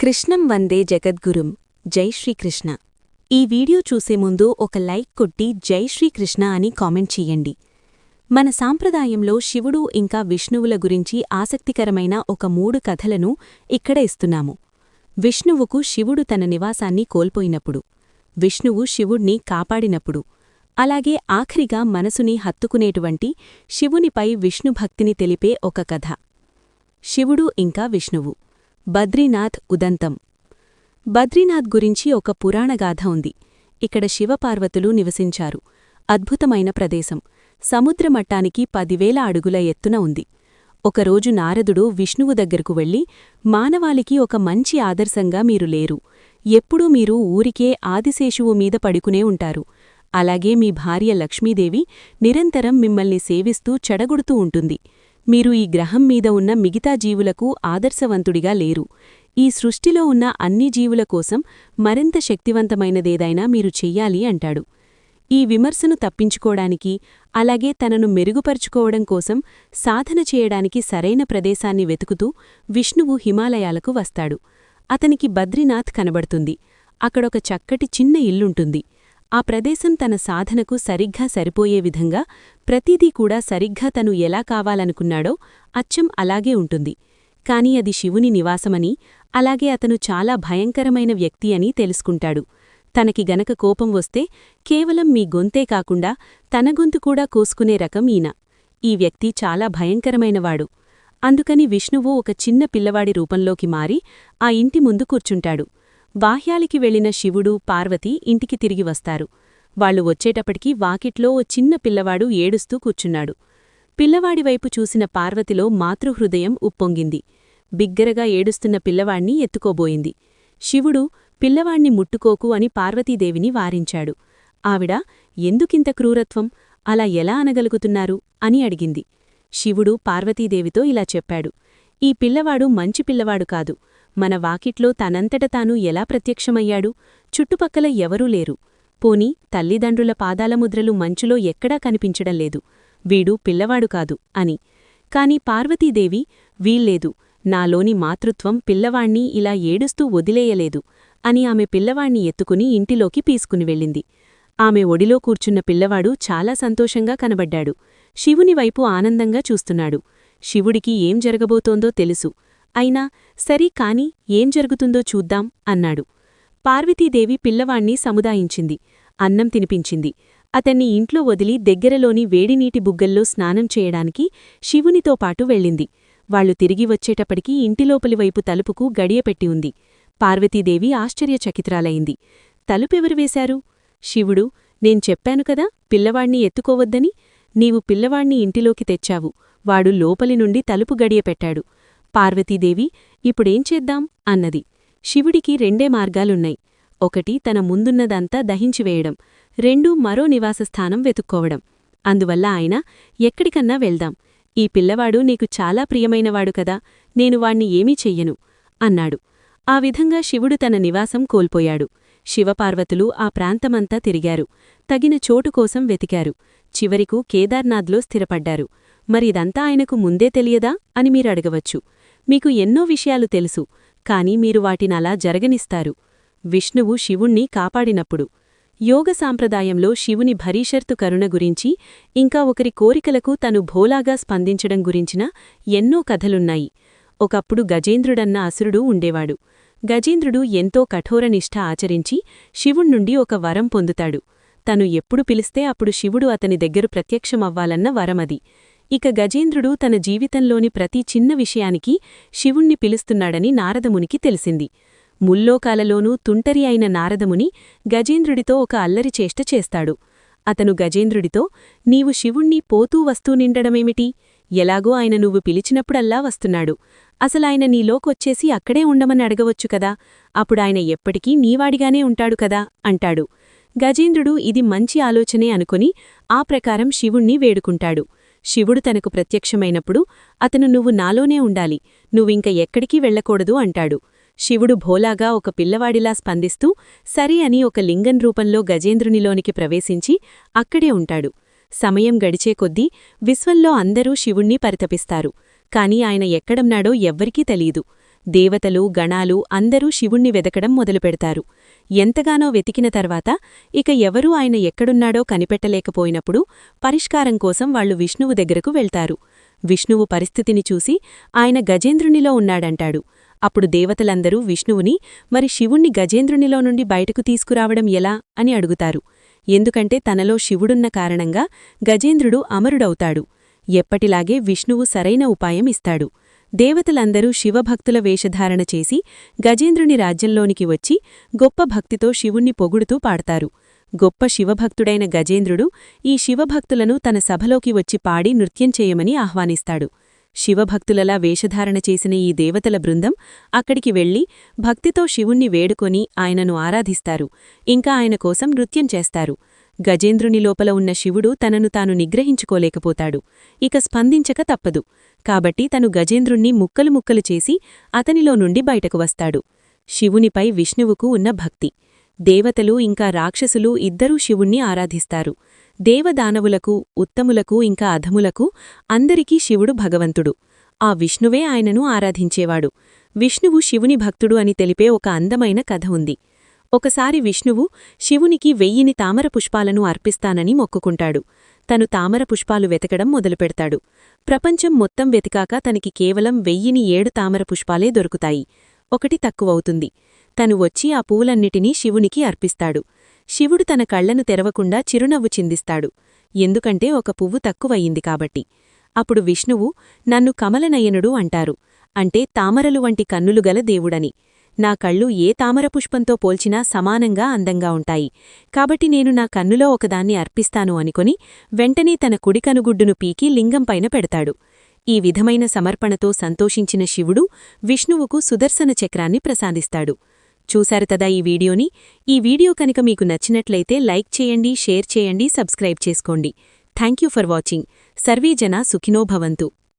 కృష్ణం వందే జగద్గురుం జై శ్రీకృష్ణ. ఈ వీడియో చూసే ముందు ఒక లైక్ కొట్టి జై శ్రీకృష్ణ అని కామెంట్ చెయ్యండి. మన సాంప్రదాయంలో శివుడు ఇంకా విష్ణువుల గురించి ఆసక్తికరమైన ఒక 3 కథలను ఇక్కడ ఇస్తున్నాము. విష్ణువుకు శివుడు తన నివాసాన్ని కోల్పోయినప్పుడు, విష్ణువు శివుణ్ణి కాపాడినప్పుడు, అలాగే ఆఖరిగా మనసుని హత్తుకునేటువంటి శివునిపై విష్ణుభక్తిని తెలిపే ఒక కథ. శివుడు ఇంకా విష్ణువు. బద్రీనాథ్ ఉదంతం. బద్రీనాథ్ గురించి ఒక పురాణగాథ ఉంది. ఇక్కడ శివపార్వతులు నివసించారు. అద్భుతమైన ప్రదేశం. సముద్రమట్టానికి 10,000 అడుగుల ఎత్తున ఉంది. ఒకరోజు నారదుడు విష్ణువు దగ్గరకు వెళ్లి, మానవాళికి ఒక మంచి ఆదర్శంగా మీరు లేరు. ఎప్పుడూ మీరు ఊరికే ఆదిశేషువు మీద పడుకునే ఉంటారు. అలాగే మీ భార్య లక్ష్మీదేవి నిరంతరం మిమ్మల్ని సేవిస్తూ చెడగొడుతూ ఉంటుంది. మీరు ఈ గ్రహం మీద ఉన్న మిగతా జీవులకు ఆదర్శవంతుడిగా లేరు. ఈ సృష్టిలో ఉన్న అన్ని జీవుల కోసం మరింత శక్తివంతమైనదేదైనా మీరు చెయ్యాలి అంటాడు. ఈ విమర్శను తప్పించుకోవడానికి, అలాగే తనను మెరుగుపరుచుకోవడం కోసం సాధన చేయడానికి సరైన ప్రదేశాన్ని వెతుకుతూ విష్ణువు హిమాలయాలకు వస్తాడు. అతనికి బద్రీనాథ్ కనబడుతుంది. అక్కడొక చక్కటి చిన్న ఇల్లుంటుంది. ఆ ప్రదేశం తన సాధనకు సరిగ్గా సరిపోయే విధంగా, ప్రతిదీ కూడా సరిగ్గా తను ఎలా కావాలనుకున్నాడో అచ్చం అలాగే ఉంటుంది. కాని అది శివుని నివాసమని, అలాగే అతను చాలా భయంకరమైన వ్యక్తి అని తెలుసుకుంటాడు. తనకి గనక కోపం వస్తే కేవలం మీ గొంతే కాకుండా తన గొంతు కూడా కోసుకునే రకం ఈయన. ఈ వ్యక్తి చాలా భయంకరమైనవాడు. అందుకని విష్ణువు ఒక చిన్న పిల్లవాడి రూపంలోకి మారి ఆ ఇంటి ముందు కూర్చుంటాడు. బాహ్యాలికి వెళ్లిన శివుడు, పార్వతి ఇంటికి తిరిగి వస్తారు. వాళ్లు వచ్చేటప్పటికి వాకిట్లో ఓ చిన్న పిల్లవాడు ఏడుస్తూ కూర్చున్నాడు. పిల్లవాడివైపు చూసిన పార్వతిలో మాతృహృదయం ఉప్పొంగింది. బిగ్గరగా ఏడుస్తున్న పిల్లవాణ్ణి ఎత్తుకోబోయింది. శివుడు, పిల్లవాణ్ణి ముట్టుకోకు అని పార్వతీదేవిని వారించాడు. ఆవిడ, ఎందుకింత క్రూరత్వం, అలా ఎలా అనగలుగుతున్నారు అని అడిగింది. శివుడు పార్వతీదేవితో ఇలా చెప్పాడు, ఈ పిల్లవాడు మంచి పిల్లవాడు కాదు. మన వాకిట్లో తనంతట తాను ఎలా ప్రత్యక్షమయ్యాడు? చుట్టుపక్కల ఎవరూ లేరు. పోనీ తల్లిదండ్రుల పాదాలముద్రలు మంచులో ఎక్కడా కనిపించడం లేదు. వీడు పిల్లవాడు కాదు అని. కాని పార్వతీదేవి, వీల్లేదు, నాలోని మాతృత్వం పిల్లవాణ్ణి ఇలా ఏడుస్తూ వదిలేయలేదు అని ఆమె పిల్లవాణ్ణి ఎత్తుకుని ఇంటిలోకి పీసుకుని వెళ్ళింది. ఆమె ఒడిలో కూర్చున్న పిల్లవాడు చాలా సంతోషంగా కనబడ్డాడు. శివునివైపు ఆనందంగా చూస్తున్నాడు. శివుడికి ఏం జరగబోతోందో తెలుసు. అయినా సరి కాని ఏం జరుగుతుందో చూద్దాం అన్నాడు. పార్వతీదేవి పిల్లవాణ్ణి సముదాయించింది. అన్నం తినిపించింది. అతన్ని ఇంట్లో వదిలి దగ్గరలోని వేడినీటి బుగ్గల్లో స్నానం చేయడానికి శివునితో పాటు వెళ్ళింది. వాళ్లు తిరిగి వచ్చేటప్పటికీ ఇంటిలోపలివైపు తలుపుకు గడియపెట్టి ఉంది. పార్వతీదేవి ఆశ్చర్యచకితురాలైంది. తలుపెవరు వేశారు? శివుడు, నేను చెప్పాను కదా పిల్లవాణ్ణి ఎత్తుకోవద్దని. నీవు పిల్లవాణ్ణి ఇంటిలోకి తెచ్చావు. వాడు లోపలి నుండి తలుపు గడియపెట్టాడు. పార్వతీదేవి, ఇప్పుడేం చేద్దాం అన్నది. శివుడికి 2 మార్గాలున్నాయి. ఒకటి తన ముందున్నదంతా దహించివేయడం, 2 మరో నివాసస్థానం వెతుక్కోవడం. అందువల్ల ఆయన, ఎక్కడికన్నా వెళ్దాం. ఈ పిల్లవాడు నీకు చాలా ప్రియమైనవాడు కదా, నేను వాణ్ణి ఏమీ చెయ్యను అన్నాడు. ఆ విధంగా శివుడు తన నివాసం కోల్పోయాడు. శివపార్వతులు ఆ ప్రాంతమంతా తిరిగారు. తగిన చోటు కోసం వెతికారు. చివరికు కేదార్నాథ్లో స్థిరపడ్డారు. మరిదంతా ఆయనకు ముందే తెలియదా అని మీరడగవచ్చు. మీకు ఎన్నో విషయాలు తెలుసు, కాని మీరు వాటినలా జరగనిస్తారు. విష్ణువు శివుణ్ణి కాపాడినప్పుడు. యోగ సాంప్రదాయంలో శివుని భరీషర్తు కరుణ గురించి, ఇంకా ఒకరి కోరికలకు తను భోలాగా స్పందించడం గురించిన ఎన్నో కథలున్నాయి. ఒకప్పుడు గజేంద్రుడన్న అసురుడు ఉండేవాడు. గజేంద్రుడు ఎంతో కఠోర నిష్ఠ ఆచరించి శివుణ్ణుండి ఒక వరం పొందుతాడు. తను ఎప్పుడు పిలిస్తే అప్పుడు శివుడు అతని దగ్గర ప్రత్యక్షమవ్వాలన్న వరమది. ఇక గజేంద్రుడు తన జీవితంలోని ప్రతి చిన్న విషయానికి శివుణ్ణి పిలుస్తున్నాడని నారదమునికి తెలిసింది. ముల్లోకాలలోనూ తుంటరి అయిన నారదముని గజేంద్రుడితో ఒక అల్లరి చేష్ట చేస్తాడు. అతను గజేంద్రుడితో, నీవు శివుణ్ణి పోతూ వస్తూ నిండడమేమిటి? ఎలాగో ఆయన నువ్వు పిలిచినప్పుడల్లా వస్తున్నాడు. అసలాయన నీలోకొచ్చేసి అక్కడే ఉండమని అడగవచ్చు కదా, అప్పుడాయన ఎప్పటికీ నీవాడిగానే ఉంటాడు కదా అంటాడు. గజేంద్రుడు ఇది మంచి ఆలోచనే అనుకుని ఆ ప్రకారం శివుణ్ణి వేడుకుంటాడు. శివుడు తనకు ప్రత్యక్షమైనప్పుడు అతను, నువ్వు నాలోనే ఉండాలి, నువ్వింక ఎక్కడికి వెళ్లకూడదు అంటాడు. శివుడు భోలాగా ఒక పిల్లవాడిలా స్పందిస్తూ సరి అని ఒక లింగం రూపంలో గజేంద్రునిలోనికి ప్రవేశించి అక్కడే ఉంటాడు. సమయం గడిచే కొద్దీ విశ్వంలో అందరూ శివుణ్ణి పరితపిస్తారు. కాని ఆయన ఎక్కడున్నాడో ఎవ్వరికీ తెలీదు. దేవతలు గణాలు అందరూ శివుణ్ణి వెదకడం మొదలుపెడతారు. ఎంతగానో వెతికిన తర్వాత ఇక ఎవరూ ఆయన ఎక్కడున్నాడో కనిపెట్టలేకపోయినప్పుడు పరిష్కారం కోసం వాళ్లు విష్ణువు దగ్గరకు వెళ్తారు. విష్ణువు పరిస్థితిని చూసి ఆయన గజేంద్రునిలో ఉన్నాడంటాడు. అప్పుడు దేవతలందరూ విష్ణువుని మరి శివుణ్ణి గజేంద్రునిలో నుండి బయటకు తీసుకురావడం ఎలా అని అడుగుతారు. ఎందుకంటే తనలో శివుడున్న కారణంగా గజేంద్రుడు అమరుడవుతాడు. ఎప్పటిలాగే విష్ణువు సరైన ఉపాయం ఇస్తాడు. దేవతలందరూ శివభక్తుల వేషధారణ చేసి గజేంద్రుని రాజ్యంలోనికి వచ్చి గొప్ప భక్తితో శివుణ్ణి పొగుడుతూ పాడతారు. గొప్ప శివభక్తుడైన గజేంద్రుడు ఈ శివభక్తులను తన సభలోకి వచ్చి పాడి నృత్యం చేయమని ఆహ్వానిస్తాడు. శివభక్తులలా వేషధారణ చేసిన ఈ దేవతల బృందం అక్కడికి వెళ్లి భక్తితో శివుణ్ణి వేడుకొని ఆయనను ఆరాధిస్తారు. ఇంకా ఆయన కోసం నృత్యం చేస్తారు. గజేంద్రుని లోపల ఉన్న శివుడు తనను తాను నిగ్రహించుకోలేకపోతాడు. ఇక స్పందించక తప్పదు. కాబట్టి తను గజేంద్రుణ్ణి ముక్కలు ముక్కలు చేసి అతనిలో నుండి బయటకు వస్తాడు. శివునిపై విష్ణువుకు ఉన్న భక్తి. దేవతలు ఇంకా రాక్షసులు ఇద్దరూ శివుణ్ణి ఆరాధిస్తారు. దేవదానవులకు ఉత్తములకు ఇంకా అధములకు అందరికీ శివుడు భగవంతుడు. ఆ విష్ణువే ఆయనను ఆరాధించేవాడు. విష్ణువు శివుని భక్తుడు అని తెలిపే ఒక అందమైన కథ ఉంది. ఒకసారి విష్ణువు శివునికి 1000 తామర పుష్పాలను అర్పిస్తానని మొక్కుకుంటాడు. తను తామర పుష్పాలు వెతకడం మొదలుపెడతాడు. ప్రపంచం మొత్తం వెతికాక తనకి కేవలం 1007 తామర పుష్పాలే దొరుకుతాయి. ఒకటి తక్కువవుతుంది. తను వచ్చి ఆ పూలన్నిటినీ శివునికి అర్పిస్తాడు. శివుడు తన కళ్లను తెరవకుండా చిరునవ్వు చిందిస్తాడు. ఎందుకంటే ఒక పువ్వు తక్కువయింది కాబట్టి. అప్పుడు విష్ణువు నన్ను కమలనయనుడు అంటారు. అంటే తామరలు వంటి కన్నులుగల దేవుడని. నా కళ్ళు ఏ తామరపుష్పంతో పోల్చినా సమానంగా అందంగా ఉంటాయి. కాబట్టి నేను నా కన్నులో ఒకదాన్ని అర్పిస్తాను అనుకొని వెంటనే తన కుడి కనుగుడ్డును పీకి లింగంపైన పెడతాడు. ఈ విధమైన సమర్పణతో సంతోషించిన శివుడు విష్ణువుకు సుదర్శన చక్రాన్ని ప్రసాదిస్తాడు. చూశారు కదా ఈ వీడియోని. ఈ వీడియో కనుక మీకు నచ్చినట్లయితే లైక్ చేయండి, షేర్ చేయండి, సబ్స్క్రైబ్ చేసుకోండి. Thank you for watching. సర్వే జనా సుఖినో భవంతు.